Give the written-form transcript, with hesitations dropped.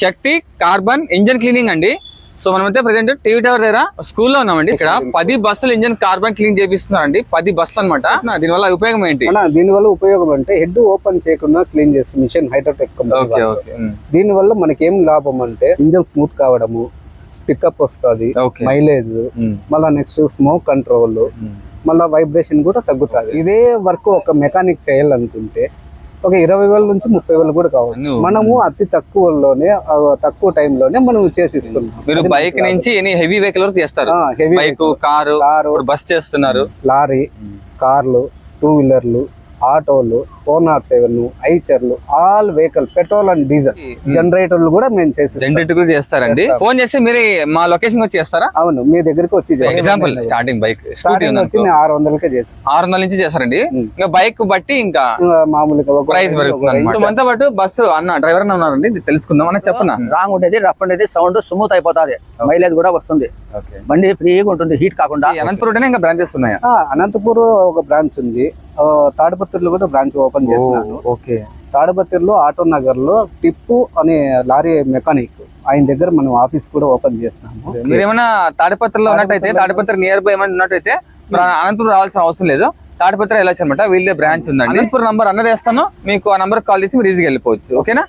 శక్తి carbon engine cleaning అండి. So మనమైతే present TV tower దగ్గర స్కూల్లో ఉన్నామండి. ఇక్కడ 10 బస్సులు ఇంజన్ కార్బన్ క్లీన్ చేపిస్తున్నారండి. 10 బస్సులు అనమాట. దీనివల్ల ఉపయోగం ఏంటి? దీనివల్ల ఉపయోగం అంటే హెడ్ ఓపెన్ చేయకుండా క్లీన్ చేస్తుంది మిషన్ హైడ్రోటెక్ కంపెనీ. దీని వల్ల మనకి ఏం లాభం అంటే ఇంజన్ స్మూత్ కావడము, పికప్ వస్తుంది, మైలేజ్, మళ్ళీ నెక్స్ట్ స్మోక్ కంట్రోల్, మళ్ళీ వైబ్రేషన్ కూడా తగ్గుతుంది. ఇదే వర్క్ ఒక మెకానిక్ చేయాలనుకుంటే ఒక 20,000 నుంచి 30,000 కూడా కావచ్చు. మనము అతి తక్కువ టైంలోనే మనం చేసిస్తున్నాం. మీరు బైక్ నుంచి ఎనీ హెవీ వెహికల్ వరకు చేస్తారు. బైక్, కారు, బస్ చేస్తున్నారు, లారీ, కార్లు, 2 వీలర్లు, ఆటోలు, 407, ఐచర్లు, all vehicle, petrol and diesel, జనరేటర్లు కూడా మేము జనరేటర్ కూడా చేస్తారండి. ఫోన్ చేస్తే మీరు మా లొకేషన్ వచ్చి చేస్తారా? అవును, మీ దగ్గరికి వచ్చి ఎగ్జాంపుల్ స్టార్టింగ్ బైక్ వచ్చి 600కే చేస్తాం. 600 నుంచి చేస్తారండి. ఇంకా బైక్ బట్టి ఇంకా మామూలుగా ప్రైస్ పెరుగుతుంది. సో మనతో పాటు బస్సు అన్న డ్రైవర్ ఉన్నారండి, తెలుసుకుందాం. అన్న చెప్పనా? రాంగ్ ఉండేది, రఫ్ ఉండేది, సౌండ్ స్మూత్ అయిపోతుంది, మైలేజ్ కూడా వస్తుంది, బండి ఫ్రీగా ఉంటుంది, హీట్ కాకుండా. అనంతపురం ఇంకా బ్రాంచెస్ ఉన్నాయా? అనంతపూర్ ఒక బ్రాంచ్ ఉంది, తాడిపత్రిలో కూడా బ్రాంచ్ ఓపెన్ చేసినాను. తాడిపత్రిలో ఆటో నగర్ లో టిప్పు అనే లారీ మెకానిక్ ఆయన దగ్గర మనం ఆఫీస్ కూడా ఓపెన్ చేసినాము. మీరు ఏమైనా తాడిపత్రిలో ఉన్నట్టయితే, తాడిపత్రి నియర్ బై ఏమైనా ఉన్నట్టయితే అనంతపురం రావాల్సిన అవసరం లేదు. తాడిపత్రి వెళ్ళొచ్చు అనమాట. వీళ్ళే బ్రాంచ్ ఉందండి. అనంతపురం నంబర్ అన్నది వేస్తాను, మీకు ఆ నంబర్ కాల్ చేసి మీరు ఈజీగా వెళ్ళిపోవచ్చు. ఓకేనా?